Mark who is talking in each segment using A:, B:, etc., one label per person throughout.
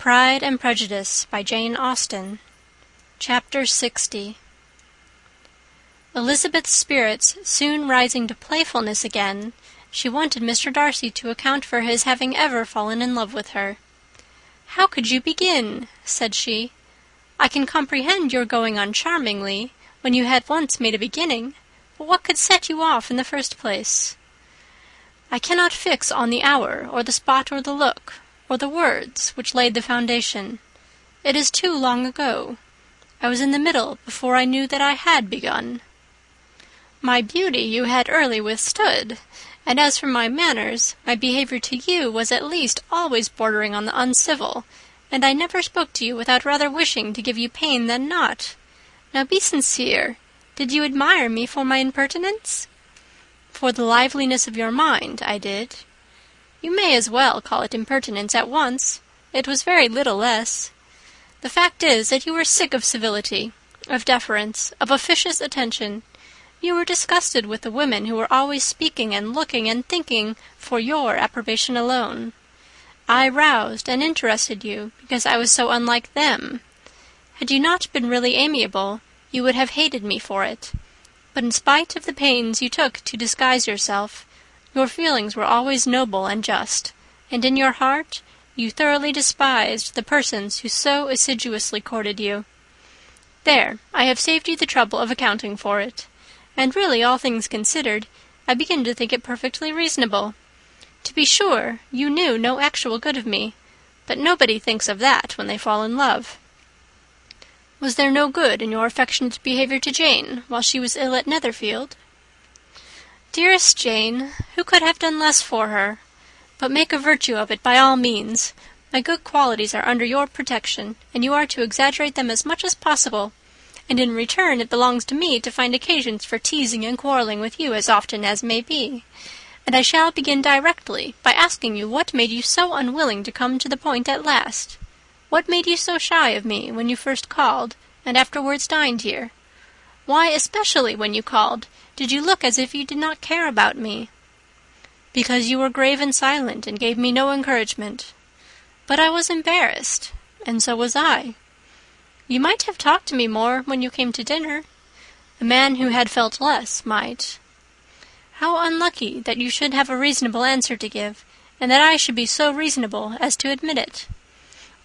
A: Pride and Prejudice by Jane Austen. Chapter 60. Elizabeth's spirits soon rising to playfulness again, she wanted Mr. Darcy to account for his having ever fallen in love with her. "How could you begin?" said she. "I can comprehend your going on charmingly, when you had once made a beginning, but what could set you off in the first place?" "I cannot fix on the hour, or the spot, or the look, or the words which laid the foundation. It is too long ago. I was in the middle before I knew that I had begun. My beauty you had early withstood, and as for my manners, my behaviour to you was at least always bordering on the uncivil, and I never spoke to you without rather wishing to give you pain than not. Now be sincere. Did you admire me for my impertinence?" "For the liveliness of your mind, I did." "You may as well call it impertinence at once. It was very little less. The fact is that you were sick of civility, of deference, of officious attention. You were disgusted with the women who were always speaking and looking and thinking for your approbation alone. I roused and interested you because I was so unlike them. Had you not been really amiable, you would have hated me for it. But in spite of the pains you took to disguise yourself, your feelings were always noble and just, and in your heart you thoroughly despised the persons who so assiduously courted you. There, I have saved you the trouble of accounting for it. And really, all things considered, I begin to think it perfectly reasonable. To be sure, you knew no actual good of me, but nobody thinks of that when they fall in love." "Was there no good in your affectionate behaviour to Jane while she was ill at Netherfield?" "Dearest Jane, who could have done less for her? But make a virtue of it by all means. My good qualities are under your protection, and you are to exaggerate them as much as possible. And in return it belongs to me to find occasions for teasing and quarrelling with you as often as may be. And I shall begin directly by asking you what made you so unwilling to come to the point at last. What made you so shy of me when you first called, and afterwards dined here? Why, especially when you called, did you look as if you did not care about me?" "Because you were grave and silent, and gave me no encouragement." "But I was embarrassed, and so was I." "You might have talked to me more when you came to dinner. A man who had felt less might." "How unlucky that you should have a reasonable answer to give, and that I should be so reasonable as to admit it.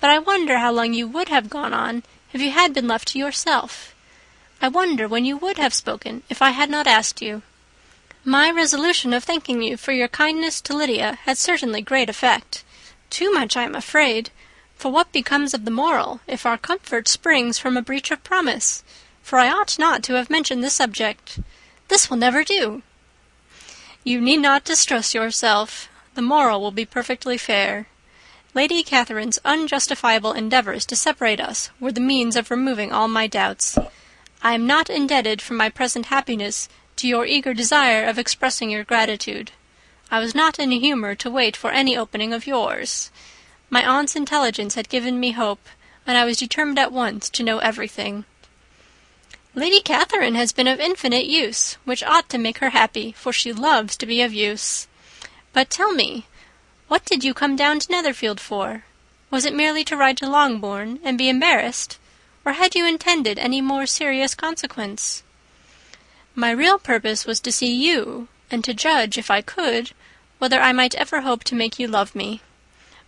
A: But I wonder how long you would have gone on if you had been left to yourself. I wonder when you would have spoken if I had not asked you. My resolution of thanking you for your kindness to Lydia had certainly great effect. Too much, I am afraid. For what becomes of the moral if our comfort springs from a breach of promise? For I ought not to have mentioned the subject. This will never do." "You need not distress yourself. The moral will be perfectly fair. Lady Catherine's unjustifiable endeavours to separate us were the means of removing all my doubts. I am not indebted for my present happiness to your eager desire of expressing your gratitude. I was not in a humour to wait for any opening of yours. My aunt's intelligence had given me hope, and I was determined at once to know everything." "Lady Catherine has been of infinite use, which ought to make her happy, for she loves to be of use. But tell me, what did you come down to Netherfield for? Was it merely to ride to Longbourn and be embarrassed, or had you intended any more serious consequence?" "My real purpose was to see you, and to judge, if I could, whether I might ever hope to make you love me.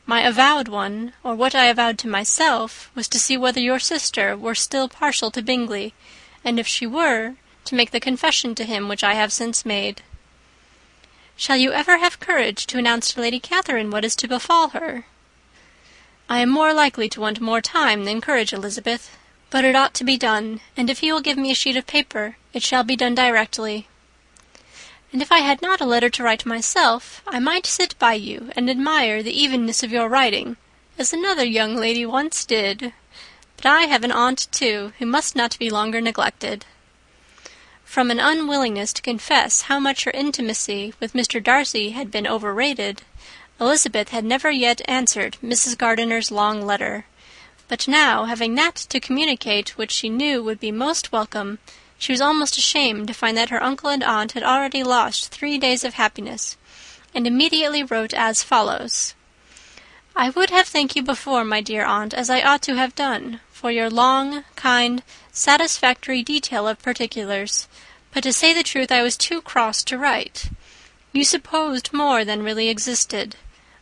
A: My avowed one, or what I avowed to myself, was to see whether your sister were still partial to Bingley, and if she were, to make the confession to him which I have since made." "Shall you ever have courage to announce to Lady Catherine what is to befall her?" "I am more likely to want more time than courage, Elizabeth. But it ought to be done, and if you will give me a sheet of paper, it shall be done directly." "And if I had not a letter to write myself, I might sit by you and admire the evenness of your writing, as another young lady once did. But I have an aunt, too, who must not be longer neglected." From an unwillingness to confess how much her intimacy with Mr. Darcy had been overrated, Elizabeth had never yet answered Mrs. Gardiner's long letter. But now, having that to communicate which she knew would be most welcome, she was almost ashamed to find that her uncle and aunt had already lost 3 days of happiness, and immediately wrote as follows: I would have thanked you before, my dear aunt, as I ought to have done, for your long, kind, satisfactory detail of particulars, but to say the truth, I was too cross to write. You supposed more than really existed.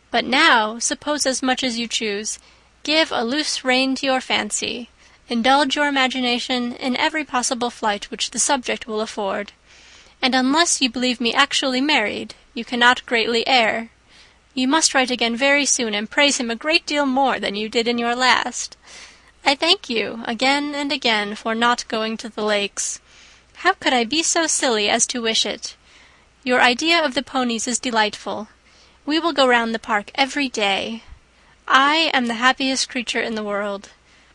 A: But now, suppose as much as you choose. Give a loose rein to your fancy. Indulge your imagination in every possible flight which the subject will afford. And unless you believe me actually married, you cannot greatly err. You must write again very soon, and praise him a great deal more than you did in your last. I thank you, again and again, for not going to the lakes. How could I be so silly as to wish it? Your idea of the ponies is delightful. We will go round the park every day. I am the happiest creature in the world.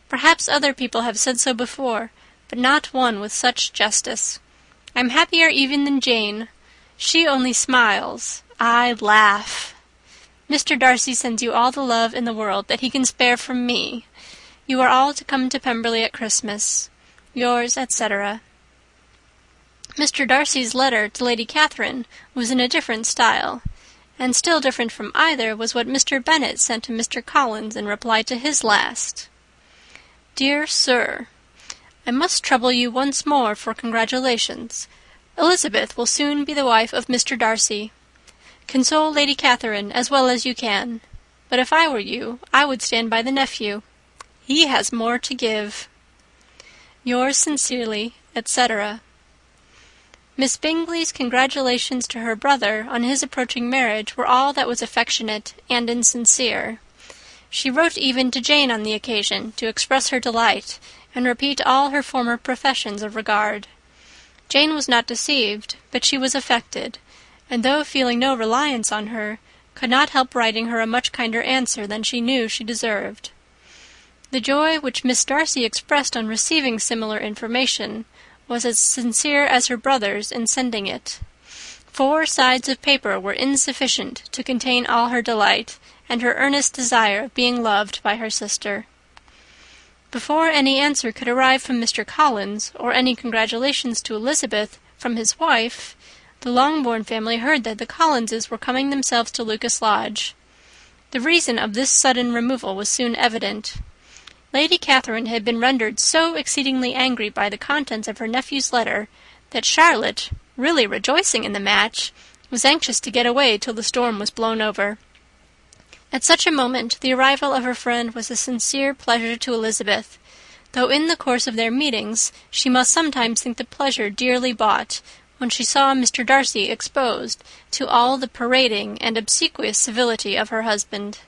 A: Perhaps other people have said so before, but not one with such justice. I'm happier even than Jane. She only smiles. I laugh. Mr. Darcy sends you all the love in the world that he can spare from me. You are all to come to Pemberley at Christmas. Yours, etc. Mr. Darcy's letter to Lady Catherine was in a different style, and still different from either was what Mr. Bennet sent to Mr. Collins in reply to his last. Dear Sir, I must trouble you once more for congratulations. Elizabeth will soon be the wife of Mr. Darcy. Console Lady Catherine as well as you can. But if I were you, I would stand by the nephew. He has more to give. Yours sincerely, etc. Miss Bingley's congratulations to her brother on his approaching marriage were all that was affectionate and insincere. She wrote even to Jane on the occasion to express her delight and repeat all her former professions of regard. Jane was not deceived, but she was affected, and though feeling no reliance on her, could not help writing her a much kinder answer than she knew she deserved. The joy which Miss Darcy expressed on receiving similar information was as sincere as her brother's in sending it. 4 sides of paper were insufficient to contain all her delight, and her earnest desire of being loved by her sister. Before any answer could arrive from Mr. Collins, or any congratulations to Elizabeth from his wife, the Longbourn family heard that the Collinses were coming themselves to Lucas Lodge. The reason of this sudden removal was soon evident. Lady Catherine had been rendered so exceedingly angry by the contents of her nephew's letter that Charlotte, really rejoicing in the match, was anxious to get away till the storm was blown over. At such a moment the arrival of her friend was a sincere pleasure to Elizabeth, though in the course of their meetings she must sometimes think the pleasure dearly bought, when she saw Mr. Darcy exposed to all the parading and obsequious civility of her husband.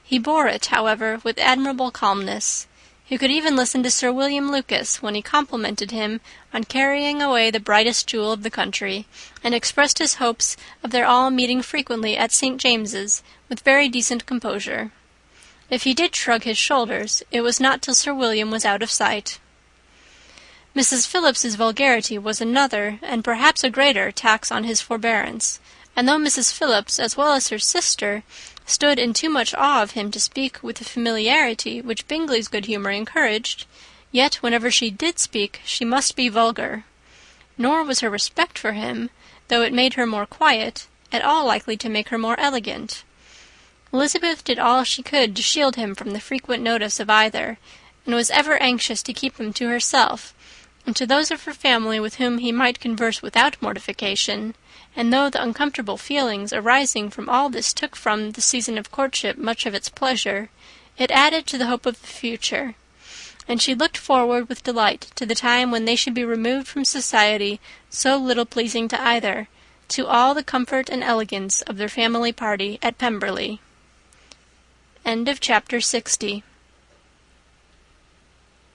A: He bore it, however, with admirable calmness. He could even listen to Sir William Lucas when he complimented him on carrying away the brightest jewel of the country, and expressed his hopes of their all meeting frequently at St. James's with very decent composure. If he did shrug his shoulders, it was not till Sir William was out of sight. Mrs. Phillips's vulgarity was another, and perhaps a greater, tax on his forbearance, and though Mrs. Phillips, as well as her sister, stood in too much awe of him to speak with the familiarity which Bingley's good humour encouraged, yet whenever she did speak she must be vulgar. Nor was her respect for him, though it made her more quiet, at all likely to make her more elegant. Elizabeth did all she could to shield him from the frequent notice of either, and was ever anxious to keep him to herself, and to those of her family with whom he might converse without mortification, and though the uncomfortable feelings arising from all this took from the season of courtship much of its pleasure, it added to the hope of the future, and she looked forward with delight to the time when they should be removed from society so little pleasing to either, to all the comfort and elegance of their family party at Pemberley. End of Chapter 60.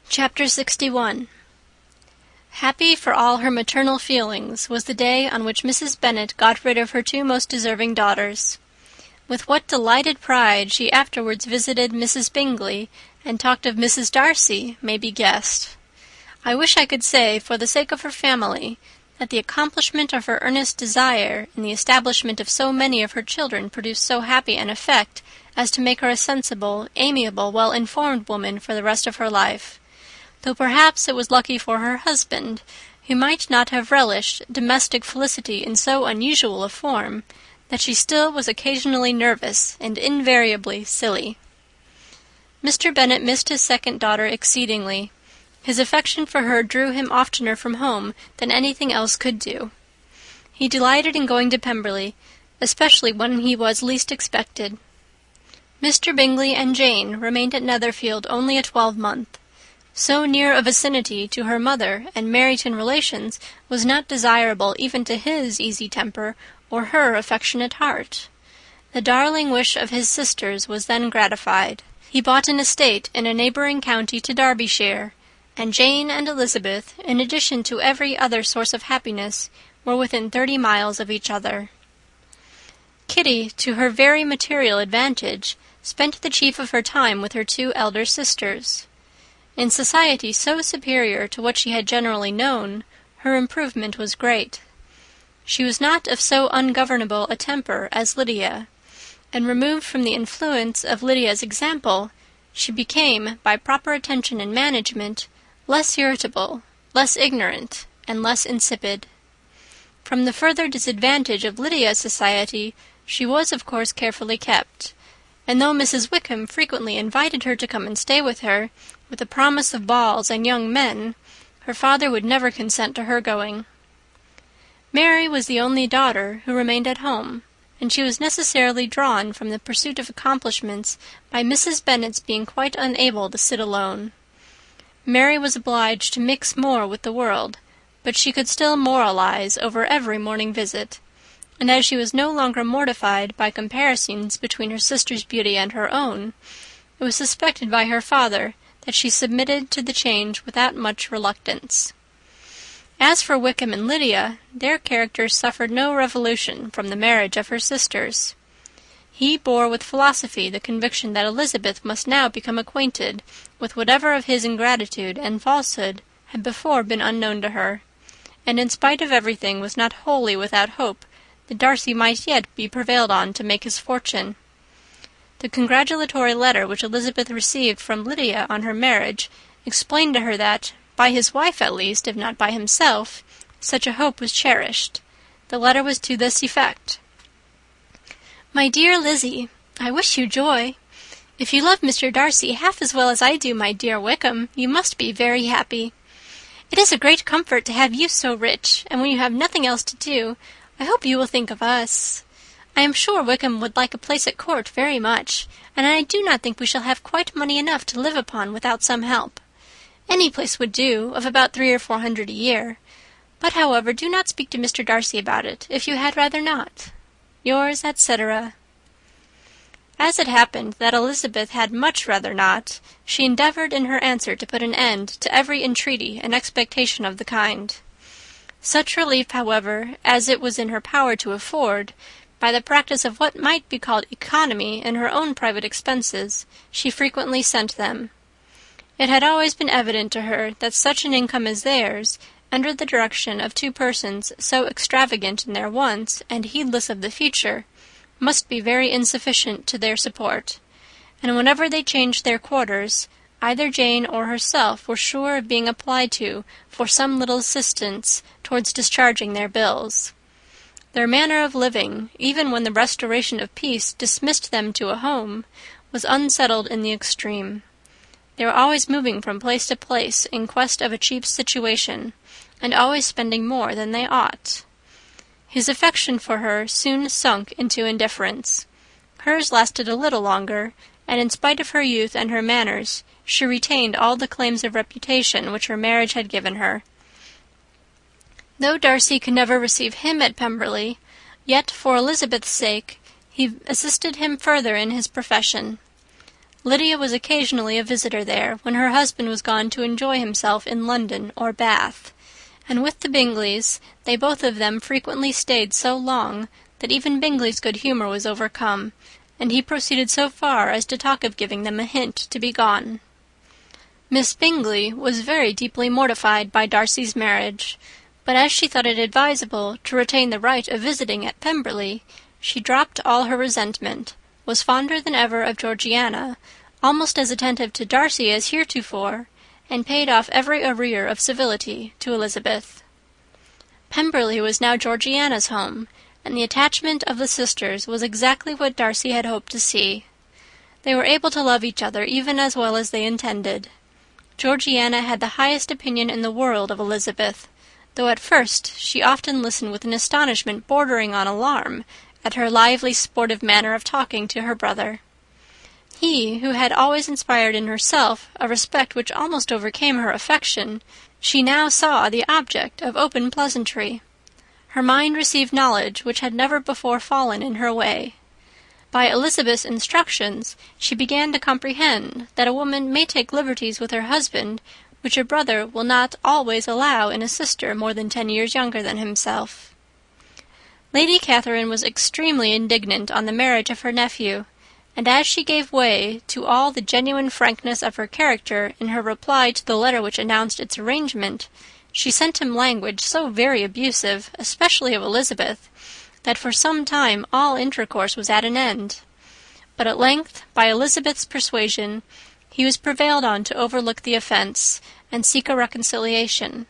A: Chapter 61. Happy for all her maternal feelings was the day on which Mrs. Bennet got rid of her 2 most deserving daughters. With what delighted pride she afterwards visited Mrs. Bingley, and talked of Mrs. Darcy, may be guessed. I wish I could say, for the sake of her family, that the accomplishment of her earnest desire in the establishment of so many of her children produced so happy an effect as to make her a sensible, amiable, well-informed woman for the rest of her life, though perhaps it was lucky for her husband, who might not have relished domestic felicity in so unusual a form, that she still was occasionally nervous and invariably silly. Mr. Bennet missed his second daughter exceedingly. His affection for her drew him oftener from home than anything else could do. He delighted in going to Pemberley, especially when he was least expected. Mr. Bingley and Jane remained at Netherfield only a 12-month. So near a vicinity to her mother and Meryton relations was not desirable even to his easy temper or her affectionate heart. The darling wish of his sisters was then gratified. He bought an estate in a neighbouring county to Derbyshire, and Jane and Elizabeth, in addition to every other source of happiness, were within 30 miles of each other. Kitty, to her very material advantage, spent the chief of her time with her 2 elder sisters. In society so superior to what she had generally known, her improvement was great. She was not of so ungovernable a temper as Lydia, and removed from the influence of Lydia's example, she became, by proper attention and management, less irritable, less ignorant, and less insipid. From the further disadvantage of Lydia's society, she was of course carefully kept, and though Mrs. Wickham frequently invited her to come and stay with her, with the promise of balls and young men, her father would never consent to her going. Mary was the only daughter who remained at home, and she was necessarily drawn from the pursuit of accomplishments by Mrs. Bennet's being quite unable to sit alone. Mary was obliged to mix more with the world, but she could still moralize over every morning visit, and as she was no longer mortified by comparisons between her sister's beauty and her own, it was suspected by her father that she submitted to the change without much reluctance. As for Wickham and Lydia, their characters suffered no revolution from the marriage of her sisters. He bore with philosophy the conviction that Elizabeth must now become acquainted with whatever of his ingratitude and falsehood had before been unknown to her, and in spite of everything was not wholly without hope that Darcy might yet be prevailed on to make his fortune. The congratulatory letter which Elizabeth received from Lydia on her marriage explained to her that, by his wife at least, if not by himself, such a hope was cherished. The letter was to this effect: "My dear Lizzie, I wish you joy. If you love Mr. Darcy half as well as I do my dear Wickham, you must be very happy. It is a great comfort to have you so rich, and when you have nothing else to do, I hope you will think of us. I am sure Wickham would like a place at court very much, and I do not think we shall have quite money enough to live upon without some help. Any place would do, of about 300 or 400 a year. But, however, do not speak to Mr. Darcy about it, if you had rather not. Yours, etc." As it happened that Elizabeth had much rather not, she endeavoured in her answer to put an end to every entreaty and expectation of the kind. Such relief, however, as it was in her power to afford, by the practice of what might be called economy in her own private expenses, she frequently sent them. It had always been evident to her that such an income as theirs, under the direction of 2 persons so extravagant in their wants and heedless of the future, must be very insufficient to their support, and whenever they changed their quarters, either Jane or herself were sure of being applied to for some little assistance towards discharging their bills. Their manner of living, even when the restoration of peace dismissed them to a home, was unsettled in the extreme. They were always moving from place to place in quest of a cheap situation, and always spending more than they ought. His affection for her soon sunk into indifference. Hers lasted a little longer, and in spite of her youth and her manners, she retained all the claims of reputation which her marriage had given her. Though Darcy could never receive him at Pemberley, yet for Elizabeth's sake he assisted him further in his profession. Lydia was occasionally a visitor there, when her husband was gone to enjoy himself in London or Bath, and with the Bingleys they both of them frequently stayed so long that even Bingley's good humour was overcome, and he proceeded so far as to talk of giving them a hint to be gone. Miss Bingley was very deeply mortified by Darcy's marriage, but as she thought it advisable to retain the right of visiting at Pemberley, she dropped all her resentment, was fonder than ever of Georgiana, almost as attentive to Darcy as heretofore, and paid off every arrear of civility to Elizabeth. Pemberley was now Georgiana's home, and the attachment of the sisters was exactly what Darcy had hoped to see. They were able to love each other even as well as they intended. Georgiana had the highest opinion in the world of Elizabeth, though at first she often listened with an astonishment bordering on alarm at her lively, sportive manner of talking to her brother. He, who had always inspired in herself a respect which almost overcame her affection, she now saw the object of open pleasantry. Her mind received knowledge which had never before fallen in her way. By Elizabeth's instructions, she began to comprehend that a woman may take liberties with her husband which a brother will not always allow in a sister more than 10 years younger than himself. Lady Catherine was extremely indignant on the marriage of her nephew, and as she gave way to all the genuine frankness of her character in her reply to the letter which announced its arrangement, she sent him language so very abusive, especially of Elizabeth, that for some time all intercourse was at an end. But at length, by Elizabeth's persuasion, he was prevailed on to overlook the offence, and seek a reconciliation,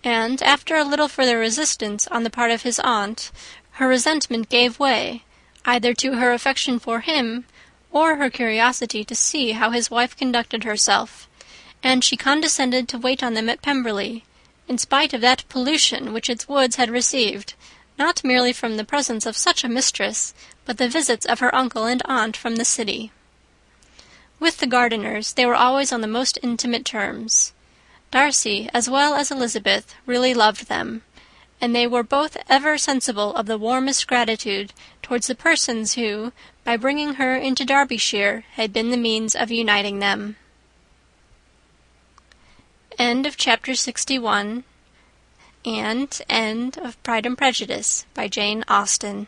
A: and, after a little further resistance on the part of his aunt, her resentment gave way, either to her affection for him, or her curiosity to see how his wife conducted herself, and she condescended to wait on them at Pemberley, in spite of that pollution which its woods had received, not merely from the presence of such a mistress, but the visits of her uncle and aunt from the city. With the Gardiners they were always on the most intimate terms. Darcy, as well as Elizabeth, really loved them, and they were both ever sensible of the warmest gratitude towards the persons who, by bringing her into Derbyshire, had been the means of uniting them. End of chapter 61, and end of Pride and Prejudice by Jane Austen.